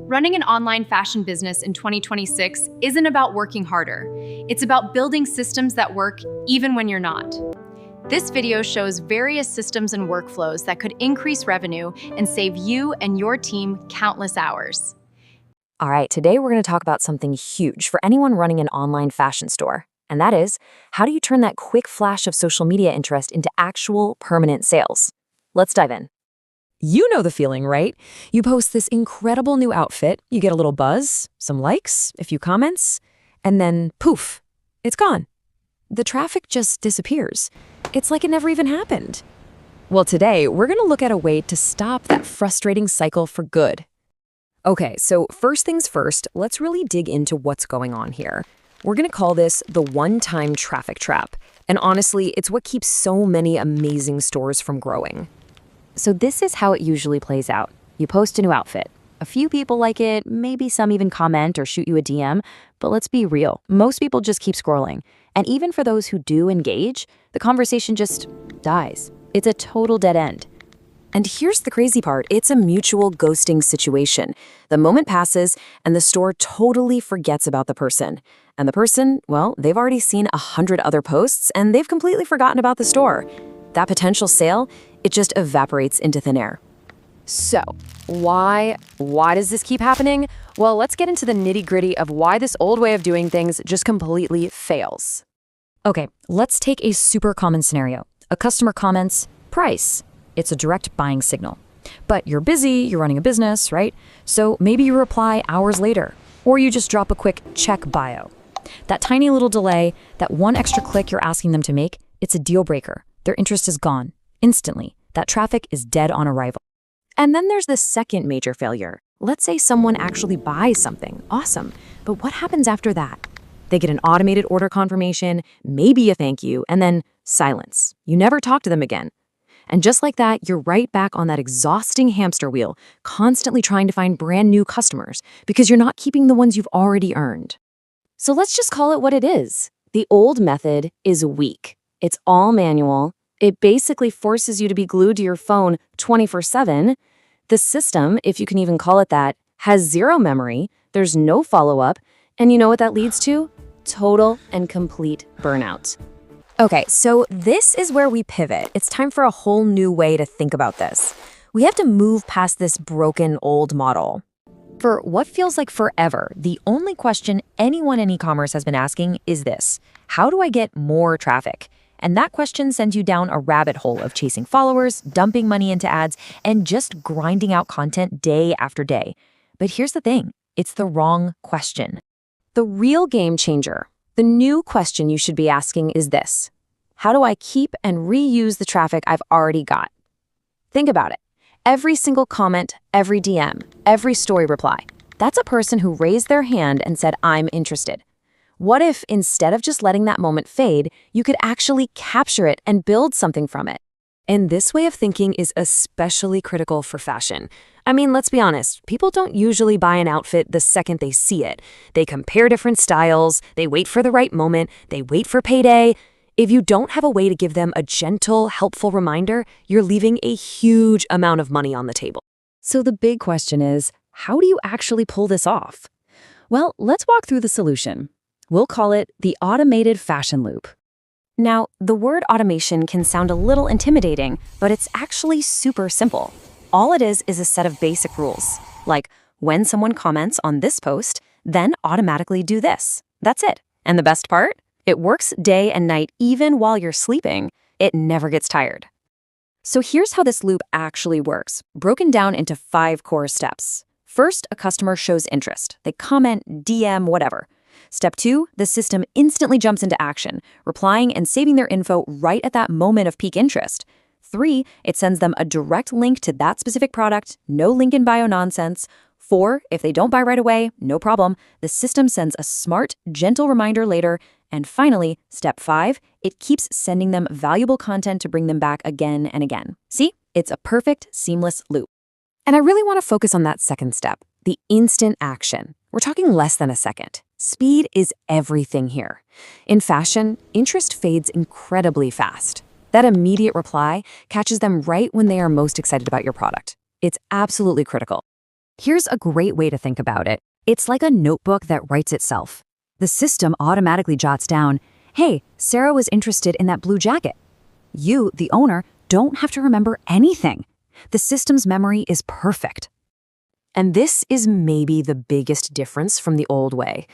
Running an online fashion business in 2026 isn't about working harder. It's about building systems that work even when you're not. This video shows various systems and workflows that could increase revenue and save you and your team countless hours. All right, today we're going to talk about something huge for anyone running an online fashion store. And that is, how do you turn that quick flash of social media interest into actual permanent sales? Let's dive in. You know the feeling, right? You post this incredible new outfit, you get a little buzz, some likes, a few comments, and then poof, it's gone. The traffic just disappears. It's like it never even happened. Well, today we're going to look at a way to stop that frustrating cycle for good. Okay, so first things first, let's really dig into what's going on here. We're going to call this the one-time traffic trap. And honestly, it's what keeps so many amazing stores from growing. So this is how it usually plays out. You post a new outfit. A few people like it, maybe some even comment or shoot you a DM, but let's be real. Most people just keep scrolling. And even for those who do engage, the conversation just dies. It's a total dead end. And here's the crazy part. It's a mutual ghosting situation. The moment passes and the store totally forgets about the person. And the person, well, they've already seen 100 other posts and they've completely forgotten about the store. That potential sale, it just evaporates into thin air. So, why does this keep happening? Well, let's get into the nitty-gritty of why this old way of doing things just completely fails. Okay, let's take a super common scenario. A customer comments, price. It's a direct buying signal. But you're busy, you're running a business, right? So maybe you reply hours later, or you just drop a quick check bio. That tiny little delay, that one extra click you're asking them to make, it's a deal breaker. Their interest is gone. Instantly. That traffic is dead on arrival. And then there's the second major failure. Let's say someone actually buys something. Awesome. But what happens after that? They get an automated order confirmation, maybe a thank you, and then silence. You never talk to them again. And just like that, you're right back on that exhausting hamster wheel, constantly trying to find brand new customers because you're not keeping the ones you've already earned. So let's just call it what it is. The old method is weak. It's all manual. It basically forces you to be glued to your phone 24/7. The system, if you can even call it that, has zero memory, there's no follow-up, and you know what that leads to? Total and complete burnout. Okay, so this is where we pivot. It's time for a whole new way to think about this. We have to move past this broken old model. For what feels like forever, the only question anyone in e-commerce has been asking is this: how do I get more traffic? And that question sends you down a rabbit hole of chasing followers, dumping money into ads, and just grinding out content day after day. But here's the thing, it's the wrong question. The real game changer, the new question you should be asking is this: how do I keep and reuse the traffic I've already got? Think about it. Every single comment, every DM, every story reply, that's a person who raised their hand and said, I'm interested. What if, instead of just letting that moment fade, you could actually capture it and build something from it? And this way of thinking is especially critical for fashion. I mean, let's be honest, people don't usually buy an outfit the second they see it. They compare different styles, they wait for the right moment, they wait for payday. If you don't have a way to give them a gentle, helpful reminder, you're leaving a huge amount of money on the table. So the big question is, how do you actually pull this off? Well, let's walk through the solution. We'll call it the automated fashion loop. Now, the word automation can sound a little intimidating, but it's actually super simple. All it is a set of basic rules, like when someone comments on this post, then automatically do this. That's it. And the best part? It works day and night even while you're sleeping. It never gets tired. So here's how this loop actually works, broken down into 5 core steps. First, a customer shows interest. They comment, DM, whatever. Step 2, the system instantly jumps into action, replying and saving their info right at that moment of peak interest. 3, it sends them a direct link to that specific product, no link in bio nonsense. 4, if they don't buy right away, no problem. The system sends a smart, gentle reminder later. And finally, step 5, it keeps sending them valuable content to bring them back again and again. See? It's a perfect, seamless loop. And I really want to focus on that second step, the instant action. We're talking less than a second. Speed is everything here. In fashion, interest fades incredibly fast. That immediate reply catches them right when they are most excited about your product. It's absolutely critical. Here's a great way to think about it. It's like a notebook that writes itself. The system automatically jots down, hey, Sarah was interested in that blue jacket. You, the owner, don't have to remember anything. The system's memory is perfect. And this is maybe the biggest difference from the old way.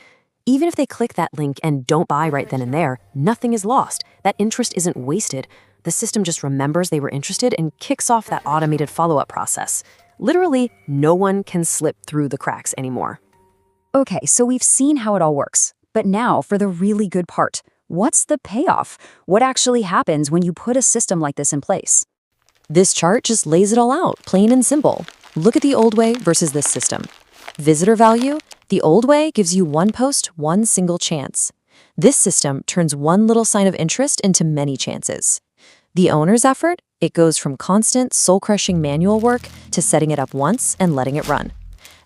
Even if they click that link and don't buy right then and there, nothing is lost. That interest isn't wasted. The system just remembers they were interested and kicks off that automated follow-up process. Literally, no one can slip through the cracks anymore. Okay, so we've seen how it all works. But now for the really good part. What's the payoff? What actually happens when you put a system like this in place? This chart just lays it all out, plain and simple. Look at the old way versus this system. Visitor value, the old way gives you one post, one single chance. This system turns one little sign of interest into many chances. The owner's effort, it goes from constant, soul-crushing manual work to setting it up once and letting it run.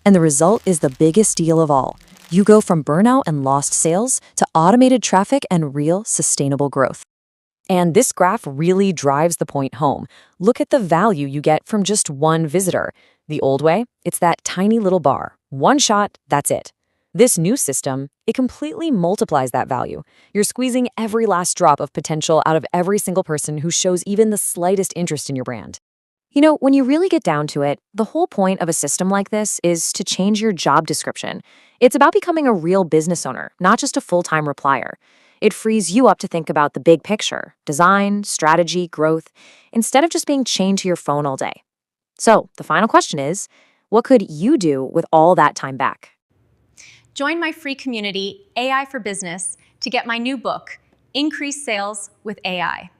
And the result is the biggest deal of all. You go from burnout and lost sales to automated traffic and real, sustainable growth. And this graph really drives the point home. Look at the value you get from just one visitor. The old way, it's that tiny little bar. One shot, that's it. This new system, it completely multiplies that value. You're squeezing every last drop of potential out of every single person who shows even the slightest interest in your brand. You know, when you really get down to it, the whole point of a system like this is to change your job description. It's about becoming a real business owner, not just a full-time replier. It frees you up to think about the big picture, design, strategy, growth, instead of just being chained to your phone all day. So, the final question is, what could you do with all that time back? Join my free community, AI for Business, to get my new book, Increase Sales with AI.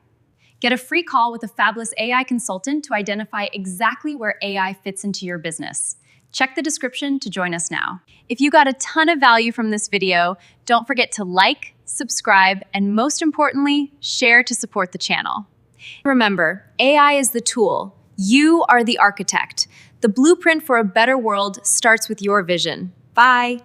Get a free call with a fabulous AI consultant to identify exactly where AI fits into your business. Check the description to join us now. If you got a ton of value from this video, don't forget to like, subscribe, and most importantly, share to support the channel. Remember, AI is the tool. You are the architect. The blueprint for a better world starts with your vision. Bye.